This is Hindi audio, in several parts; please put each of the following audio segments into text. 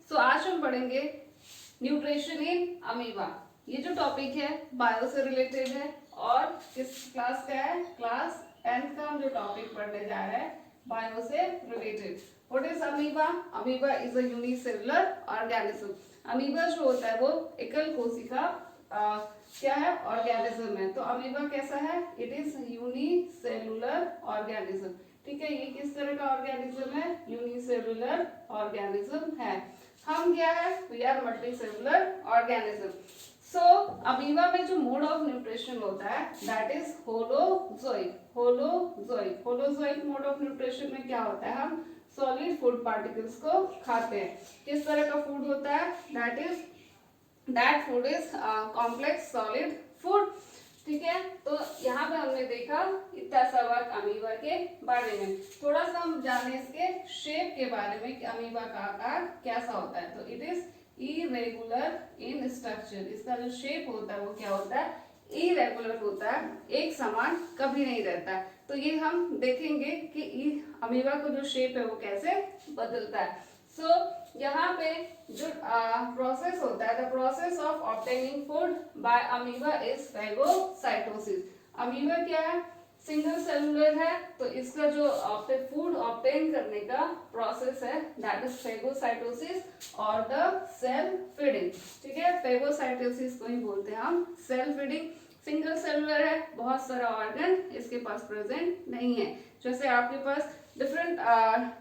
सो आज हम पढ़ेंगे न्यूट्रिशन इन अमीबा। ये जो टॉपिक है बायो से रिलेटेड है और किस क्लास का है, क्लास 10th का हम जो टॉपिक पढ़ने जा रहे हैं बायो से related. What is amoeba? Amoeba is a unicellular organism. Amoeba जो होता है वो एकल कोशिका क्या है, ऑर्गेनिज्म है। तो अमीबा कैसा है? It is unicellular organism. ठीक है, ये किस तरह का ऑर्गेनिज्म है? यूनिसेलुलर ऑर्गेनिज्म है। हम क्या है? We are multicellular organism. So amoeba में जो मोड ऑफ न्यूट्रिशन होता है that is holozoic. Holozoic holozoic mode of nutrition में क्या होता है? हम सॉलिड फूड पार्टिकल्स को खाते हैं। किस तरह का फूड होता है? That food is complex solid food. ठीक है, तो यहाँ पे हमने देखा इतना सा बात अमीबा के बारे में। थोड़ा सा हम जाने इसके शेप के बारे में कि अमीबा का आकार कैसा होता है। तो it is irregular in structure. इसका जो शेप होता है वो क्या होता है? इरेगुलर होता है, एक समान कभी नहीं रहता है। तो ये हम देखेंगे कि अमीबा का जो शेप है वो कैसे बदलता है। सो यहाँ पे जो प्रोसेस होता है, the process of obtaining food by amoeba is phagocytosis. Amoeba क्या है? सिंगल सेलुलर है, तो इसका जो फूड ऑब्टेन करने का प्रोसेस है दैट इज फेगोसाइटोसिस और द सेल फीडिंग। ठीक है, फेगोसाइटोसिस को ही बोलते हैं हम सेल फीडिंग। सिंगल सेलुलर है, बहुत सारा ऑर्गन इसके पास प्रेजेंट नहीं है। जैसे आपके पास different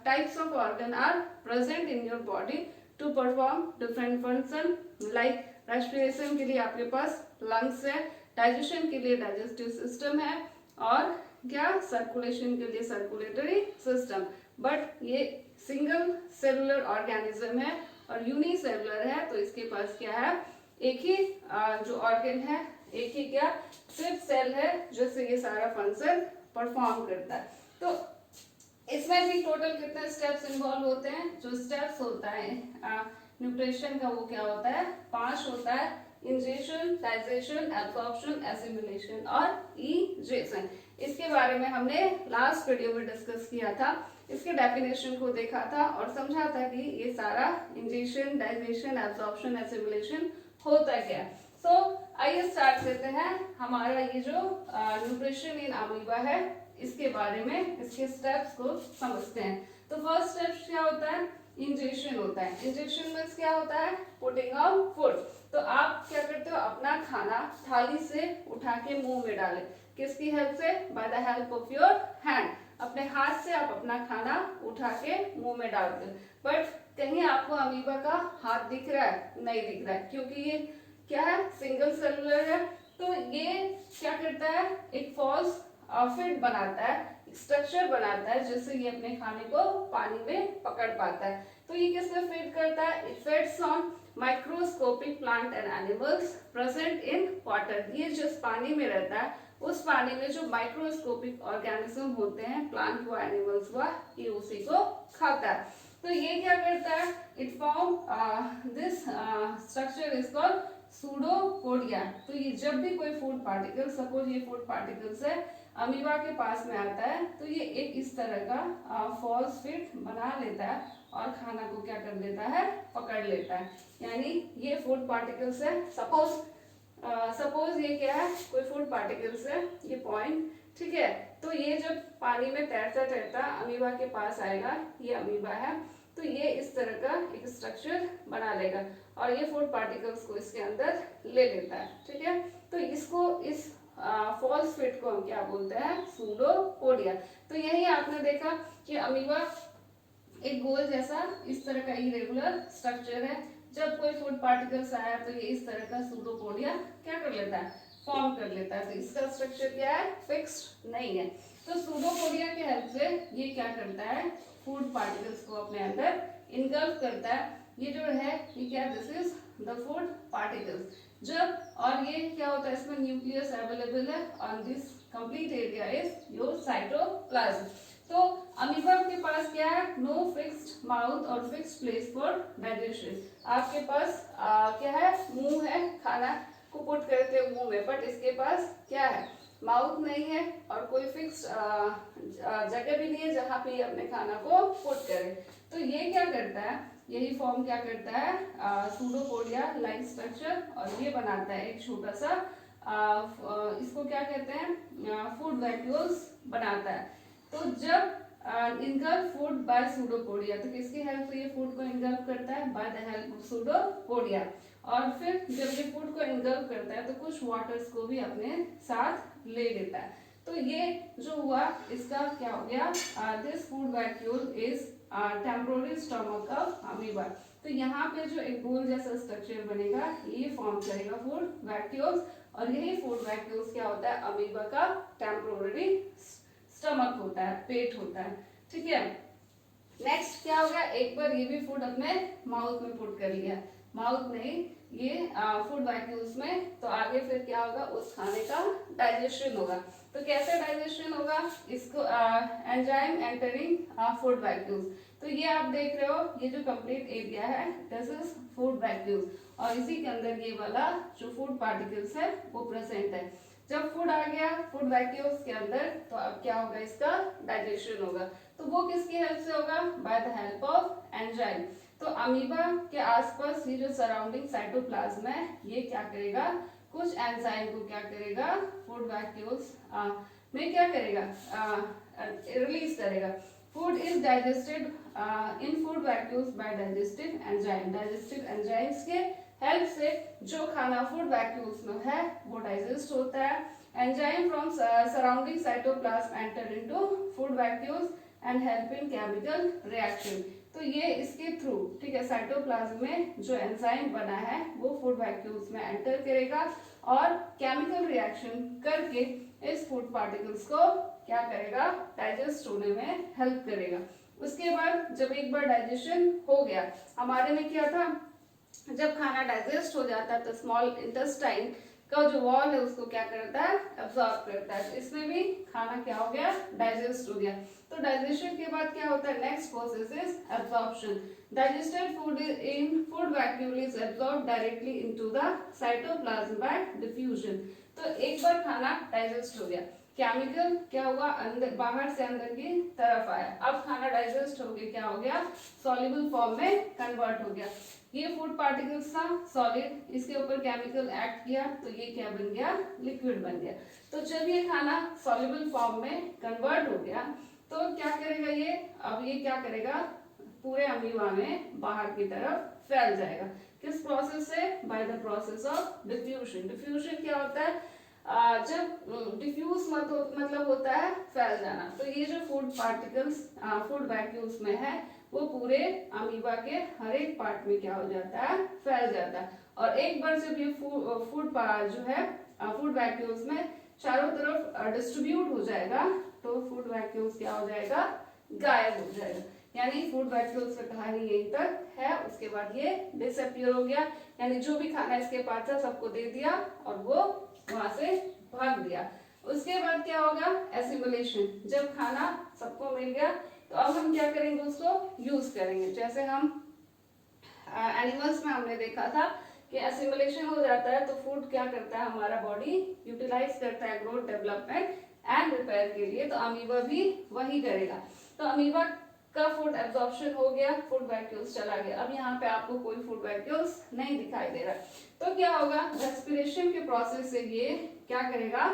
types of organ are present in your body to perform different function, like respiration के लिए आपके पास lungs है, digestion के लिए digestive system है और क्या सर्कुलेशन के लिए सर्कुलेटरी सिस्टम। बट ये सिंगल सेलुलर ऑर्गेनिज्म है और यूनिसेलुलर है, तो इसके पास क्या है? एक ही जो ऑर्गन है, एक ही क्या सिर्फ सेल है जिससे ये सारा फंक्शन परफॉर्म करता है। तो इसमें भी टोटल कितने स्टेप्स इन्वॉल्व होते हैं? जो स्टेप्स होता है न्यूट्रिशन का वो क्या होता है? 5 होता है। इंजेशन, डाइजेशन, एब्जॉर्प्शन, एसिमिलेशन और इजेशन। इसके बारे में हमने लास्ट वीडियो में डिस्कस किया था। इसके डेफिनेशन को देखा था और समझा था कि ये सारा इंजेशन, डाइजेशन, एब्जॉर्प्शन, एसिमिलेशन होता क्या है। सो आइए स्टार्ट करते हैं हमारा ये जो न्यूट्रिशन इन अमीबा है इसके बारे में, इसके स्टेप्स को समझते हैं। तो फर्स्ट स्टेप क्या होता है? इंजेशन होता है। इंजेशन में क्या होता है? Putting of food. तो आप क्या करते हो? अपना खाना थाली से उठा के मुंह में डाले। किसकी हेल्प से? By the help of your hand. अपने हाथ से आप अपना खाना उठा के मुंह में डालते हो। बट कहीं आपको अमीबा का हाथ दिख रहा है? नहीं दिख रहा है, क्योंकि ये क्या है? सिंगल सेलुलर है। तो ये क्या करता है? एक फॉल्स फिट बनाता है, स्ट्रक्चर बनाता है जिससे ये अपने खाने को पानी में पकड़ पाता है। तो ये किसमें फिट करता है? It fits on microscopic plant and animals present in water. ये जिस पानी में रहता है उस पानी में जो माइक्रोस्कोपिक ऑर्गेनिज्म होते हैं, प्लांट हुआ, एनिमल्स हुआ, ये उसी को खाता है। तो ये क्या करता है? It form this structure is called pseudopodia. तो ये जब भी कोई फूड पार्टिकल, सपोज ये फूड पार्टिकल्स है, अमीबा के पास में आता है, तो ये एक इस तरह का फॉल्स फिट बना लेता है और खाना को क्या कर लेता है? पकड़ लेता है। यानी ये फूड पार्टिकल्स है, सपोज ये क्या है? कोई फूड पार्टिकल्स है, ये पॉइंट, ठीक है। तो ये जब पानी में तैरता तैरता अमीबा के पास आएगा, ये अमीबा है, तो ये इस तरह का एक स्ट्रक्चर बना लेगा और ये फूड पार्टिकल्स को इसके अंदर ले लेता है। ठीक है, तो इसको इस फॉल्स फिट को हम क्या बोलते हैं? सूडोपोडिया। तो यही आपने देखा कि अमीबा एक गोल जैसा इस तरह का इरेगुलर स्ट्रक्चर है। जब कोई फूड पार्टिकल्स आया तो ये इस तरह का सूडोपोडिया क्या कर लेता है? फॉर्म कर लेता है। तो इसका स्ट्रक्चर क्या है? फिक्स्ड नहीं है। तो सूडोपोडिया के हेल्प से ये क्या करता है? फूड पार्टिकल्स को अपने अंदर इनगल्फ करता है। ये जो है ये क्या? This is the food particles. जब और ये क्या होता है? इसमें न्यूक्लियस अवेलेबल है on this complete area is your cytoplasm. तो अमीबा के पास क्या है? नो फिक्स्ड माउथ और फिक्स्ड प्लेस फॉर डाइजेशन। आपके पास क्या है? मुंह है, खाना को पुट करते हो मुंह में, बट इसके पास क्या है? माउथ नहीं है और कोई फिक्स जगह भी नहीं है जहाँ पे अपने खाना को पुट करे। तो ये क्या करता है, यही फॉर्म क्या करता है, सूडोपोडिया लाइक स्ट्रक्चर, और ये बनाता है एक छोटा सा इसको क्या कहते हैं, फूड वैक्यूल्स बनाता है। तो जब इनगल्फ फूड बाय सूडोपोडिया, तो किसकी हेल्प से ये फूड को इनगल्फ करता है, by the help of pseudopodia. और फिर जब ये फूड को इनगल्फ करता है तो कुछ वाटर्स को भी अपने साथ ले लेता है। तो ये जो हुआ इसका क्या हो गया, this food vacuole is temporary stomach of amoeba. तो यहाँ पे जो एक गोल जैसा स्ट्रक्चर बनेगा ये फॉर्म करेगा फूड वैक्यूल्स, और यही फूड वैक्यूल्स क्या होता है, अमीबा का टेम्पोररी स्टमक होता है, पेट होता है। ठीक है, नेक्स्ट क्या होगा, एक बार ये भी फूड अपने माउथ में पुट कर लिया, माउथ नहीं ये फूड वैक्यूल्स में, तो आगे फिर क्या होगा, उस खाने का डाइजेशन होगा। तो कैसे डाइजेशन होगा, इसको एंजाइम एंटरिंग फूड वैक्यूल्स। तो ये आप देख रहे हो, ये जो कंप्लीट एरिया है दिस इज फूड वैक्यूल्स, और इसी के अंदर ये वाला जो फूड पार्टिकल्स है वो प्रेजेंट है। जब फूड आ गया फूड वैक्यूल्स के अंदर, तो अब क्या होगा, इसका डाइजेशन होगा। तो वो किसकी हेल्प से होगा, by the help of enzyme. तो अमीबा के आसपास ये जो सराउंडिंग साइटोप्लाज्म है ये क्या करेगा, कुछ एंजाइम को क्या करेगा, फूड वैक्यूल्स में क्या करेगा, रिलीज करेगा। Food is digested in food vacuoles by digestive enzyme. Digestive enzymes के हेल्प से जो खाना फूड वैक्यूल्स में है वो डाइजेस्ट होता है। Enzyme from surrounding cytoplasm enter into food vacuoles and help in chemical reaction. तो ये इसके थ्रू, ठीक है, साइटोप्लाज्म में जो एंजाइम बना है वो फूड वैक्यूल्स में एंटर करेगा और केमिकल रिएक्शन करके इस फूड पार्टिकल्स को क्या करेगा, डाइजेस्ट होने में हेल्प करेगा। उसके बाद जब एक बार डाइजेशन हो गया, हमारे में क्या था, जब खाना डाइजेस्ट हो जाता है तो स्मॉल इंटेस्टाइन का जो वॉल है उसको क्या करता है, एब्जॉर्ब करता है। तो इसमें भी खाना क्या हो गया, डाइजेस्ट हो गया। तो डाइजेशन के बाद क्या होता है, next process is absorption. Digested food in food vacuole is absorb directly into the cytoplasm bye diffusion. तो एक बार खाना डाइजेस्ट हो गया, केमिकल क्या हुआ, अंदर बाहर से अंदर की तरफ आया। अब खाना डाइजेस्ट हो गया, क्या हो गया, सॉल्युबल फॉर्म में कन्वर्ट हो गया। ये फूड पार्टिकल्स था सॉलिड, इसके ऊपर केमिकल एक्ट किया तो ये क्या बन गया, लिक्विड बन गया। तो जब ये खाना सॉल्युबल फॉर्म में कन्वर्ट हो गया तो क्या करेगा ये, अब ये क्या करेगा, पूरे अमीबा में बाहर की तरफ फैल जाएगा। किस प्रोसेस से, by the process of diffusion. Diffusion क्या होता है, जब डिफ्यूज मतलब होता है फैल जाना। तो ये जो फूड पार्टिकल्स फूड वैक्यूल्स में है वो पूरे अमीबा के हर एक पार्ट में क्या हो जाता है, फैल जाता है। और एक बार जब ये फूड जो है फूड वैक्यूल्स में चारों तरफ डिस्ट्रीब्यूट हो जाएगा तो फूड वैक्यूल्स क्या हो जाएगा, गायब हो जाएगा। यानी फूड वैक्यूल्स का कहानी यहीं तक है, उसके बाद ये डिसअपियर हो गया, यानी जो भी खाना इसके पास था सबको दे दिया और वो वहां से भाग दिया। उसके बाद क्या होगा, एसिमुलेशन। जब खाना सबको मिल गया तो अब हम क्या करेंगे, उसको यूज करेंगे। जैसे हम एनिमल्स में हमने देखा था कि एसिमुलेशन हो जाता है तो फूड क्या करता है, हमारा बॉडी यूटिलाइज करता है ग्रोथ, डेवलपमेंट एंड रिपेयर के लिए। तो अमीबा भी वही करेगा। तो अमीबा का फूड एब्जॉर्प्शन हो गया, फूड वैक्यूल्स चला गया। अब यहाँ पे आपको कोई फूड वैक्यूल्स नहीं दिखाई दे रहा, तो क्या होगा, रेस्पिरेशन के प्रोसेस से ये क्या करेगा,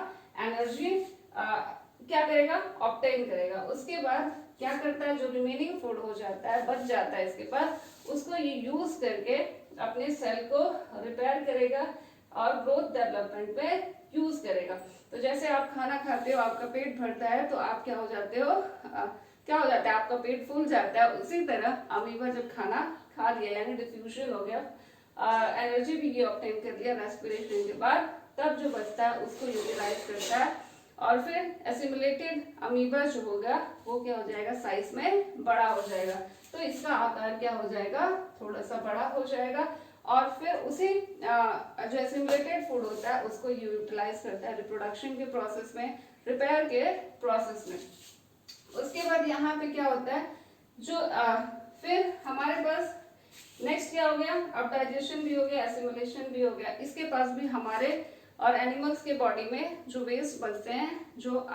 एनर्जी क्या करेगा, ऑब्टेन करेगा। उसके बाद क्या करता है, जो रिमेनिंग फूड हो जाता है, बच जाता है इसके पास, उसको ये यूज करके अपने सेल को रिपेयर करेगा और ग्रोथ डेवलपमेंट पे यूज करेगा। तो जैसे आप खाना खाते हो, आपका पेट भरता है तो आप क्या हो जाते हो, क्या हो जाता है, आपका पेट फूल जाता है। उसी तरह अमीबा जब खाना खा लिया यानी डिफ्यूजन हो गया, एनर्जी भी ये ऑब्टेन कर लिया रेस्पिरेशन के बाद, तब जो बचता है उसको यूटिलाइज करता है और फिर एसिमुलेटेड अमीबा जो होगा वो क्या हो जाएगा, साइज में बड़ा हो जाएगा। तो इसका आकार क्या हो जाएगा, थोड़ा सा बड़ा हो जाएगा और फिर उसी जो एसिमुलेटेड फूड होता है उसको यूटिलाइज करता है रिप्रोडक्शन के प्रोसेस में, रिपेयर के प्रोसेस में। उसके बाद यहाँ पे क्या होता है, जो फिर हमारे पास नेक्स्ट क्या हो गया, अब डाइजेशन भी हो गया, एसिमुलेशन भी हो गया। इसके पास भी हमारे और एनिमल्स के बॉडी में जो वेस्ट बचते हैं, जो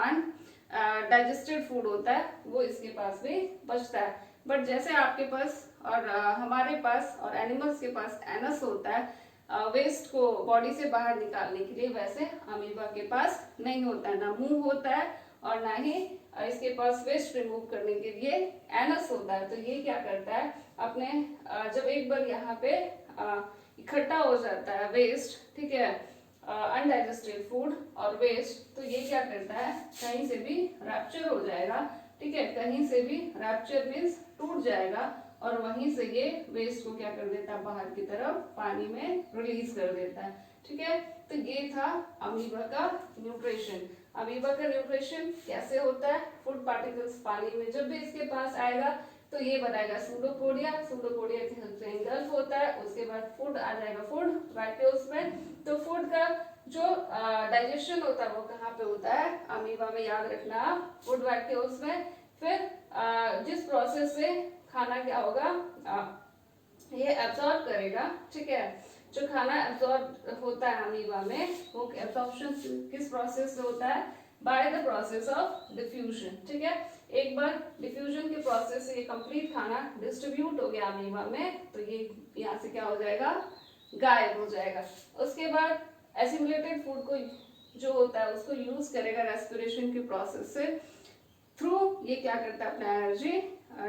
डाइजेस्टेड फूड होता है वो इसके पास भी बचता है। बट जैसे आपके पास और हमारे पास और एनिमल्स के पास एनस होता है वेस्ट को बॉडी से बाहर निकालने के लिए, वैसे अमीबा के पास नहीं होता है, ना मुंह होता है और ना ही इसके पास वेस्ट रिमूव करने के लिए एनस होता है। तो ये क्या करता है, अपने जब एक बार यहाँ पे इकट्ठा हो जाता है वेस्ट, ठीक है, अनडाइजेस्टेड फूड और वेस्ट, तो ये क्या करता है, कहीं से भी रैप्चर हो जाएगा, ठीक है, कहीं से भी रैप्चर मीन्स टूट जाएगा और वहीं से ये वेस्ट को क्या कर देता है, बाहर की तरफ पानी में रिलीज कर देता है, ठीक है। तो ये था अमीबा का न्यूट्रिशन। अमीबा का न्यूट्रिशन कैसे होता है, फूड पार्टिकल्स पानी में जब भी इसके पास आएगा तो ये बनाएगा सूडोपोडिया, सूडोपोडिया की हेल्प से इंगल्फ होता है, उसके बाद फूड आ जाएगा फूड वैक्यूल्स में। तो फूड का जो डाइजेशन होता है वो कहाँ पे होता है, अमीबा में, याद रखना, फूड वैक्यूल्स में। फिर जिस प्रोसेस से खाना क्या होगा, ये एब्जॉर्ब करेगा, ठीक है, जो खाना एब्जॉर्ब होता है अमीबा में, वो एब्जॉर्प्शन किस प्रोसेस से होता है, by the process of diffusion, ठीक है। एक बार डिफ्यूजन के प्रोसेस से ये कंप्लीट खाना डिस्ट्रीब्यूट हो गया अमीबा में, तो ये यहाँ से क्या हो जाएगा, गायब हो जाएगा। उसके बाद एसिमुलेटेड फूड को जो होता है उसको यूज करेगा रेस्पिरेशन के प्रोसेस से, थ्रू ये क्या करता है, अपना एनर्जी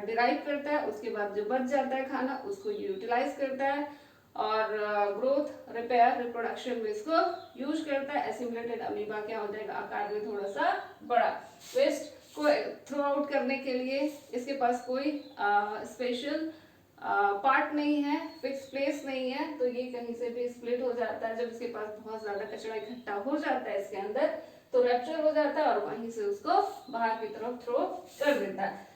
डिराइव करता है। उसके बाद जो बच जाता है खाना उसको यूटिलाइज करता है और ग्रोथ, रिपेयर, रिप्रोडक्शन में इसको यूज करता है। एसिमुलेटेड अमीबा क्या हो जाएगा, आकार में थोड़ा सा बड़ा। वेस्ट को थ्रो आउट करने के लिए इसके पास कोई स्पेशल पार्ट नहीं है, फिक्स प्लेस नहीं है, तो ये कहीं से भी स्प्लिट हो जाता है। जब इसके पास बहुत ज्यादा कचरा इकट्ठा हो जाता है इसके अंदर तो रैप्चर हो जाता है और वहीं से उसको बाहर की तरफ थ्रो कर देता है।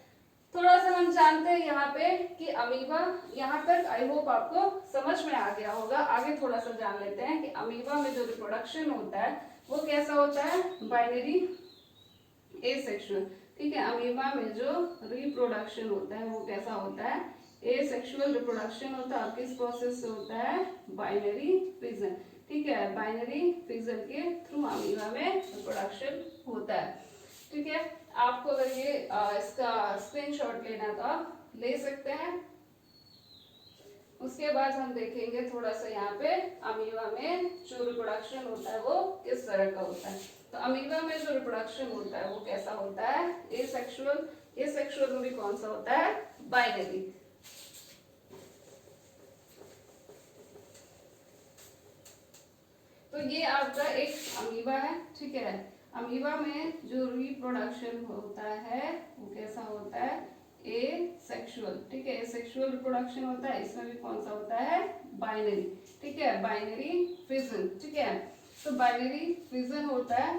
थोड़ा सा हम जानते हैं यहाँ पे कि अमीबा, यहाँ तक आई होप आपको समझ में आ गया होगा। आगे थोड़ा सा जान लेते हैं कि अमीबा में जो रिप्रोडक्शन होता है वो कैसा होता है, बाइनरी एसेक्सुअल, ठीक है। अमीबा में जो रिप्रोडक्शन होता है वो कैसा होता है, एसेक्सुअल रिप्रोडक्शन होता है। किस प्रोसेस से होता है, बाइनरी फिजन, ठीक है, बाइनरी फिजन के थ्रू अमीबा में रिप्रोडक्शन होता है, ठीक है। आपको अगर ये इसका स्क्रीनशॉट लेना तो आप ले सकते हैं। उसके बाद हम देखेंगे थोड़ा सा यहाँ पे अमीबा में जो रिप्रोडक्शन होता है वो किस तरह का होता है। तो अमीबा में जो रिप्रोडक्शन होता है वो कैसा होता है, एसेक्सुअल। एसेक्सुअल में भी कौन सा होता है, बाइनरी। तो ये आपका एक अमीबा है, ठीक है। अमीबा में जो रिप्रोडक्शन होता है वो कैसा होता है, एसेक्सुअल, ठीक है, एसेक्सुअल रिप्रोडक्शन होता है। इसमें भी कौन सा होता है, बाइनरी, ठीक है, बाइनरी फिजन, ठीक है। तो बाइनरी फिजन होता है,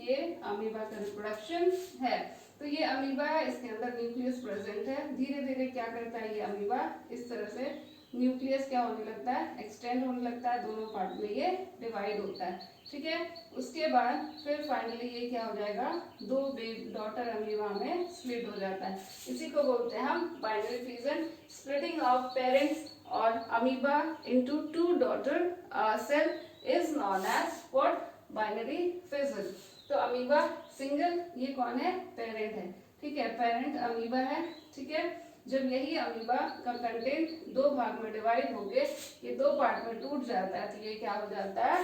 ये अमीबा का रिप्रोडक्शन है। तो ये अमीबा है, इसके अंदर न्यूक्लियस प्रेजेंट है। धीरे धीरे क्या करता है ये अमीबा, इस तरह से न्यूक्लियस क्या होने लगता है, एक्सटेंड होने लगता है, दोनों पार्ट में ये डिवाइड होता है, ठीक है। उसके बाद फिर फाइनली ये क्या हो जाएगा, दो डॉटर अमीबा में स्प्लिट हो जाता है। इसी को बोलते हैं हम binary fission, splitting of parents और amoeba into two daughter cell is known as what, binary fission. तो अमीबा सिंगल, ये कौन है, पेरेंट है, ठीक है, पेरेंट अमीबा है, ठीक है। जब यही अमीबा का कंटेंट दो भाग में डिवाइड होके ये दो पार्ट में टूट जाता है तो ये क्या हो जाता है,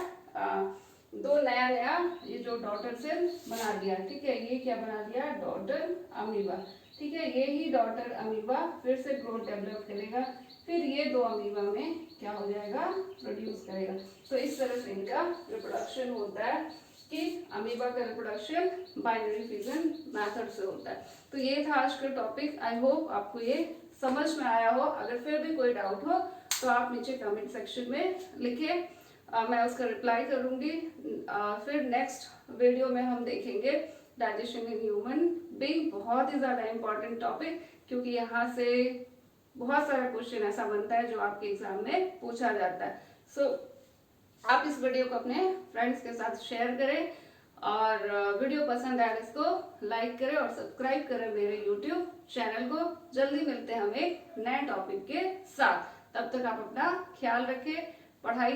दो नया नया ये जो डॉटर सेल बना दिया, ठीक है, ये क्या बना दिया, डॉटर अमीबा, ठीक है। ये ही डॉटर अमीबा फिर से ग्रोथ डेवलप करेगा, फिर ये दो अमीबा में क्या हो जाएगा, प्रोड्यूस करेगा। तो इस तरह से इनका रिप्रोडक्शन होता है कि अमीबा का रिप्रोडक्शन बाइनरी फिजन मेथड से होता है। तो ये था आज का टॉपिक। आई होप आपको ये समझ में आया हो। अगर फिर भी कोई डाउट हो तो आप नीचे कमेंट सेक्शन में लिखें, मैं उसका रिप्लाई करूंगी। फिर नेक्स्ट वीडियो में हम देखेंगे डाइजेशन इन ह्यूमन बीइंग, बहुत ही ज़्यादा इम्पोर्टेंट टॉपिक, क्योंकि यहाँ से बहुत सारा क्वेश्चन ऐसा बनता है जो आपके एग्जाम में पूछा जाता है। सो आप इस वीडियो को अपने फ्रेंड्स के साथ शेयर करें और वीडियो पसंद आए इसको लाइक करें और सब्सक्राइब करें मेरे यूट्यूब चैनल को। जल्दी मिलते हैं हम एक नए टॉपिक के साथ, तब तक आप अपना ख्याल रखें, पढ़ाई